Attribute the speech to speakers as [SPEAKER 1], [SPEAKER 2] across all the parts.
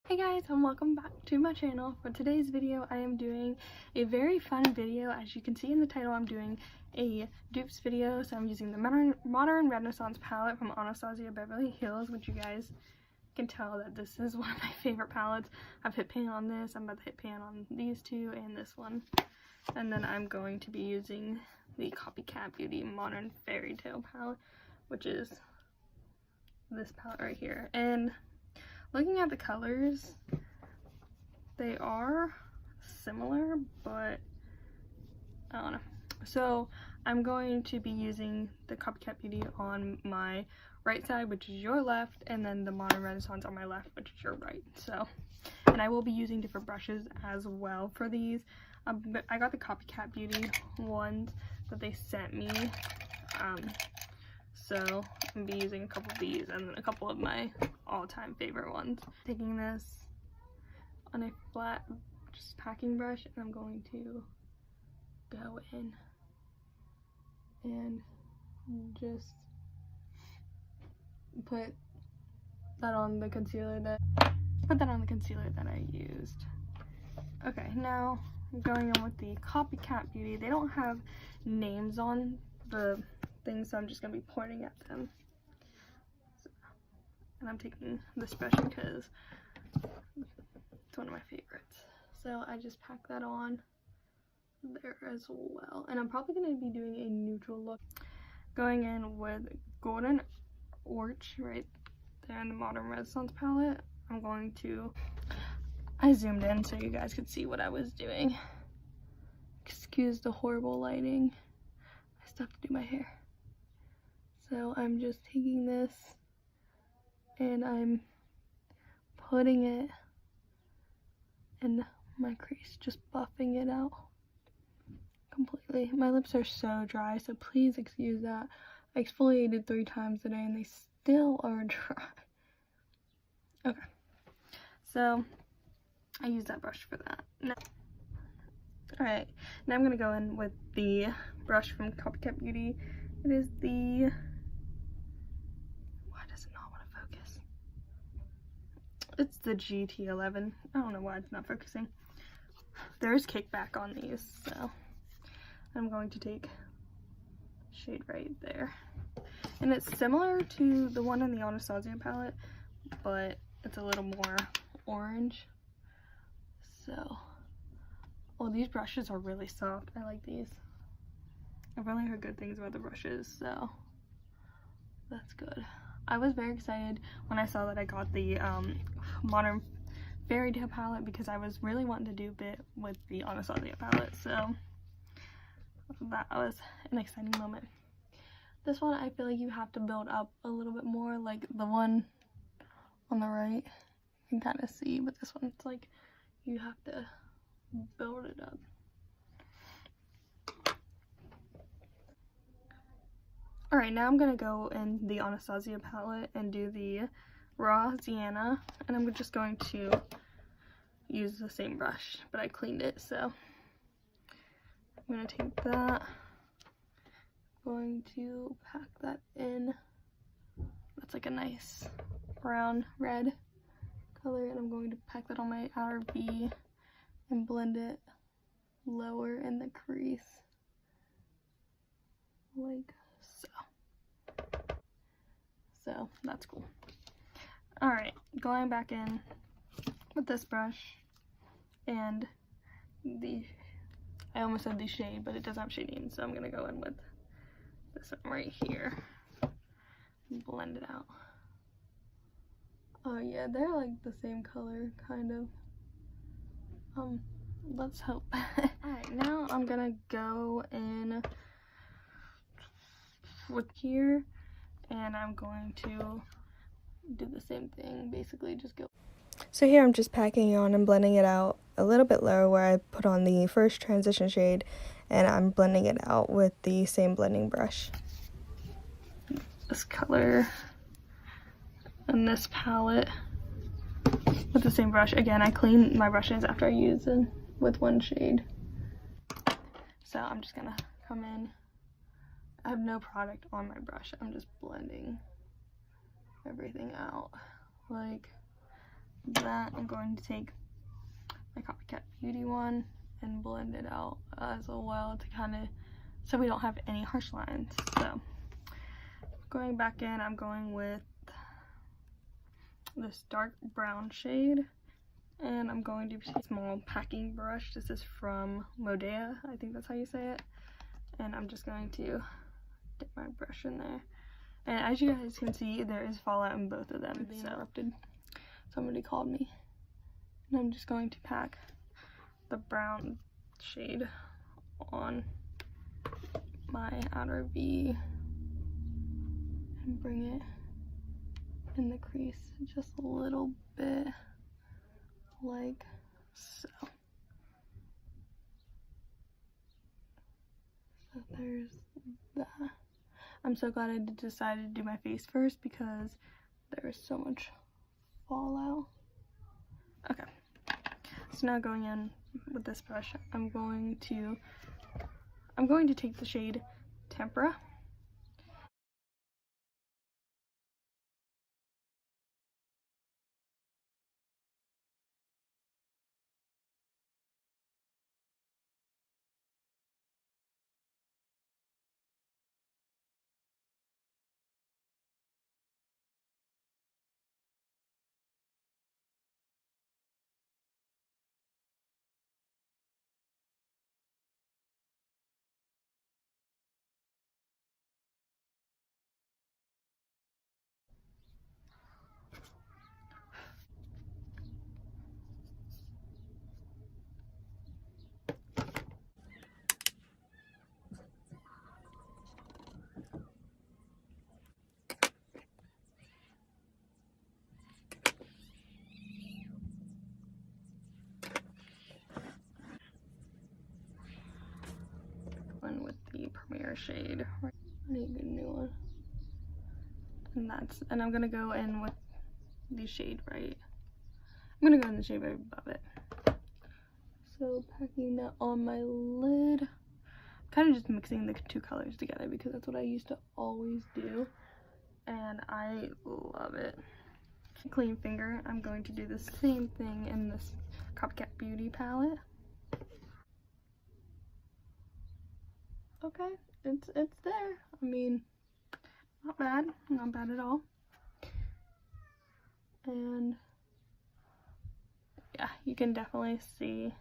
[SPEAKER 1] Hey guys, and welcome back to my channel. For today's video, I am doing a very fun video. As you can see in the title, I'm doing a dupes video. So I'm using the Modern Renaissance palette from Anastasia Beverly Hills, which you guys can tell that this is one of my favorite palettes. I've hit pan on this, I'm about to hit pan on these two and this one. And then I'm going to be using the CopyCat Beauty Modern Fairytale palette, which is this palette right here. And looking at the colors, they are similar, but I don't know. So I'm going to be using the CopyCat Beauty on my right side, which is your left, and then the Modern Renaissance on my left, which is your right. So, and I will be using different brushes as well for these. I got the CopyCat Beauty ones that they sent me. So I'm going to be using a couple of these and then a couple of my all-time favorite ones. Taking this on a flat just packing brush, and I'm going to go in and just put that on the concealer that I used. Okay, now I'm going in with the CopyCat Beauty. They don't have names on the things, so I'm just gonna be pointing at them. And I'm taking this brush because it's one of my favorites. So I just pack that on there as well. And I'm probably going to be doing a neutral look. Going in with Golden Orch right there in the Modern Renaissance palette. I'm going to... I zoomed in so you guys could see what I was doing. Excuse the horrible lighting. I still have to do my hair. So I'm just taking this and I'm putting it in my crease, just buffing it out completely. My lips are so dry, so please excuse that. I exfoliated 3 times today and they still are dry. Okay, so I use that brush for that. Alright, now I'm going to go in with the brush from CopyCat Beauty. It is the... It's the GT11. I don't know why it's not focusing. There's kickback on these, so I'm going to take shade right there. And it's similar to the one in the Anastasia palette, but it's a little more orange. So, well, these brushes are really soft. I like these. I've only heard good things about the brushes, so that's good. I was very excited when I saw that I got the Modern Fairytale palette because I was really wanting to do a bit with the Anastasia palette, so that was an exciting moment. This one, I feel like you have to build up a little bit more, like the one on the right. You can kind of see, but this one, it's like you have to build it up. Alright, now I'm going to go in the Anastasia palette and do the Raw Sienna, and I'm just going to use the same brush, but I cleaned it, so I'm going to take that, going to pack that in. That's like a nice brown red color, and I'm going to pack that on my outer V and blend it lower in the crease, like so that's cool. Alright, going back in with this brush and I almost said the shade, but it doesn't have shade name, so I'm gonna go in with this one right here and blend it out. Oh yeah, they're like the same color, kind of. Let's hope. Alright, now I'm gonna go in with here, and I'm going to do the same thing, basically just go.
[SPEAKER 2] So here I'm just packing on and blending it out a little bit lower where I put on the first transition shade, and I'm blending it out with the same blending brush.
[SPEAKER 1] This color and this palette with the same brush. Again, I clean my brushes after I use them with one shade. So I'm just gonna come in. I have no product on my brush. I'm just blending everything out. Like, that, I'm going to take my CopyCat Beauty one and blend it out as well to kind of, so we don't have any harsh lines. So going back in, I'm going with this dark brown shade, and I'm going to use a small packing brush. This is from Modea, I think that's how you say it. And I'm just going to dip my brush in there. And as you guys can see, there is fallout in both of them. So interrupted. Somebody called me. And I'm just going to pack the brown shade on my outer V and bring it in the crease just a little bit, like so. So there's that. I'm so glad I decided to do my face first because there is so much fallout. Okay, so now going in with this brush, I'm going to take the shade Tempera. One with the Premier shade. I need a new one. And I'm gonna go in with the shade right. I'm gonna go in the shade right above it. So packing that on my lid. Kind of just mixing the two colors together because that's what I used to always do. And I love it. Clean finger, I'm going to do the same thing in this CopyCat Beauty palette. Okay, it's there. I mean, not bad at all. And yeah, you can definitely see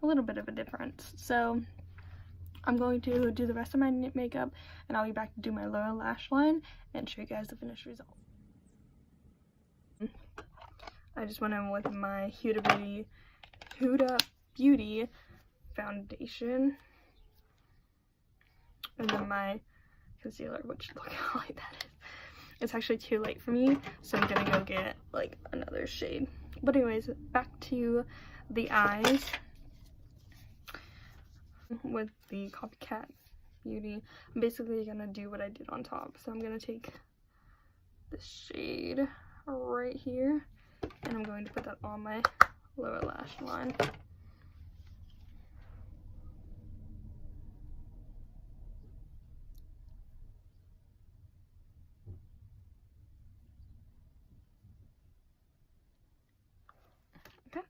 [SPEAKER 1] a little bit of a difference. So I'm going to do the rest of my makeup, and I'll be back to do my lower lash line and show you guys the finished result. I just went in with my Huda Beauty foundation, and then my concealer, which look how light that is. It's actually too late for me, so I'm gonna go get like another shade. But anyways, back to the eyes with the CopyCat Beauty. I'm basically gonna do what I did on top. So I'm gonna take the shade right here, and I'm going to put that on my lower lash line. Okay,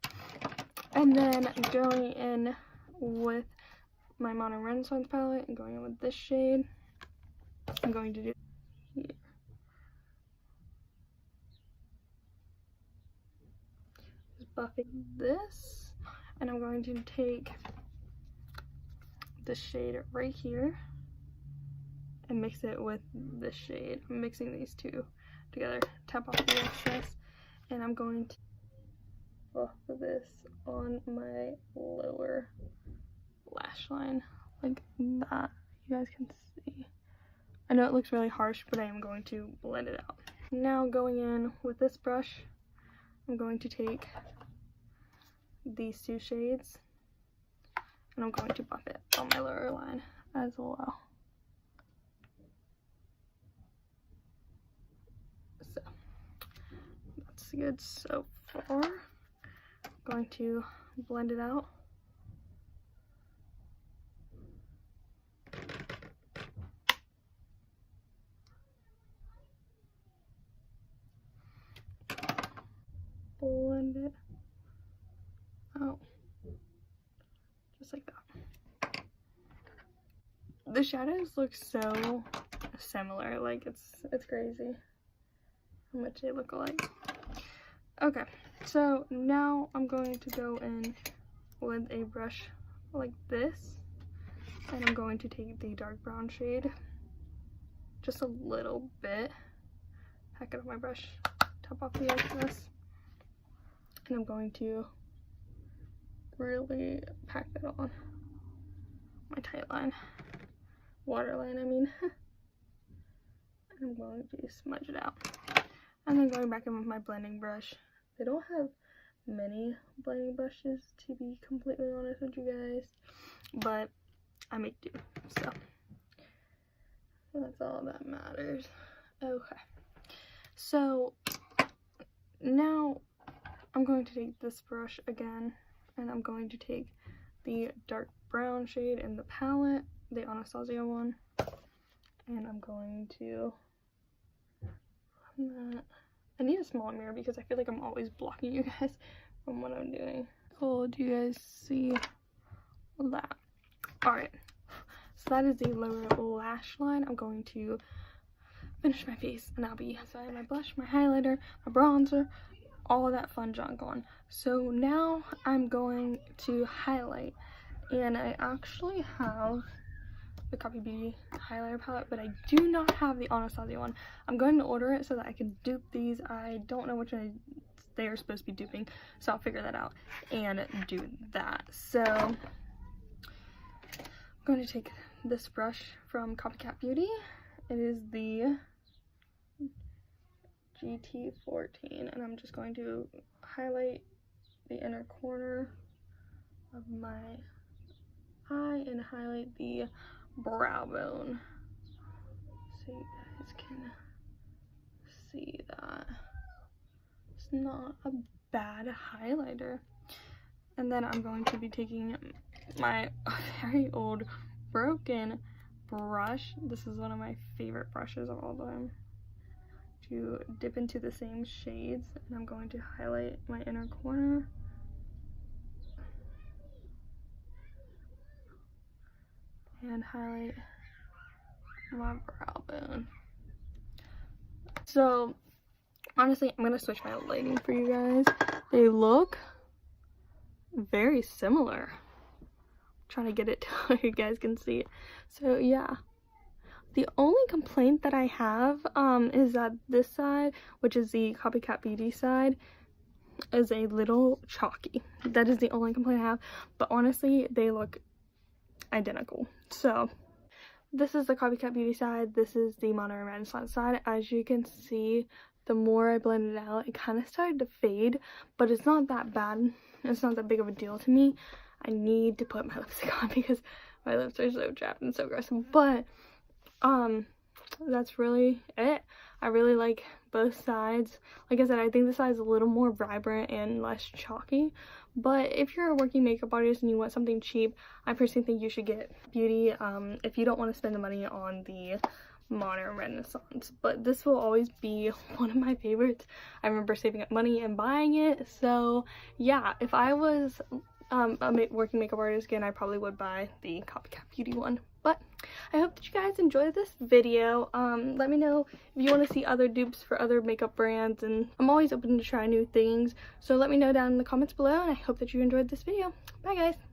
[SPEAKER 1] and then going in with my Modern Renaissance palette and going in with this shade, I'm going to do here. Just buffing this, and I'm going to take this shade right here and mix it with this shade. I'm mixing these two together, tap off the excess, and I'm going to buff this on my lower lash line like that. You guys can see. I know it looks really harsh, but I am going to blend it out. Now going in with this brush, I'm going to take these two shades and I'm going to buff it on my lower line as well. So that's good so far. I'm going to blend it out. The shadows look so similar, like it's crazy how much they look alike. Okay, so now I'm going to go in with a brush like this, and I'm going to take the dark brown shade, just a little bit, pack it on my brush, top off the excess, and I'm going to really pack that on my tight line, waterline I mean. And I'm going to smudge it out, and then going back in with my blending brush. They don't have many blending brushes, to be completely honest with you guys, but I make do, so that's all that matters. Okay, so now I'm going to take this brush again, and I'm going to take the dark brown shade in the palette, the Anastasia one, and I'm going to run that. I need a smaller mirror because I feel like I'm always blocking you guys from what I'm doing. Cool, do you guys see that? Alright, so that is the lower lash line. I'm going to finish my face, and I'll be inside my blush, my highlighter, my bronzer, all of that fun junk on. So now I'm going to highlight, and I actually have the Copy Beauty highlighter palette, but I do not have the Anastasia one. I'm going to order it so that I can dupe these. I don't know which one they are supposed to be duping, so I'll figure that out and do that. So I'm going to take this brush from CopyCat Beauty. It is the GT14, and I'm just going to highlight the inner corner of my eye and highlight the brow bone so you guys can see that. It's not a bad highlighter. And then I'm going to be taking my very old broken brush. This is one of my favorite brushes of all time, to dip into the same shades, and I'm going to highlight my inner corner. And highlight my brow bone. So honestly, I'm gonna switch my lighting for you guys. They look very similar. I'm trying to get it to where you guys can see it. So yeah, the only complaint that I have is that this side, which is the CopyCat Beauty side, is a little chalky. That is the only complaint I have, but honestly they look identical. So this is the CopyCat Beauty side, this is the Modern Renaissance side. As you can see, the more I blend it out, it kind of started to fade, but it's not that bad. It's not that big of a deal to me. I need to put my lipstick on because my lips are so chapped and so gross, but that's really it. I really like both sides. Like I said, I think this side is a little more vibrant and less chalky, but if you're a working makeup artist and you want something cheap, I personally think you should get Beauty if you don't want to spend the money on the Modern Renaissance. But this will always be one of my favorites. I remember saving up money and buying it. So yeah, if I was a working makeup artist again, I probably would buy the CopyCat Beauty one. But I hope that you guys enjoyed this video. Let me know if you want to see other dupes for other makeup brands, and I'm always open to try new things. So let me know down in the comments below, and I hope that you enjoyed this video. Bye guys!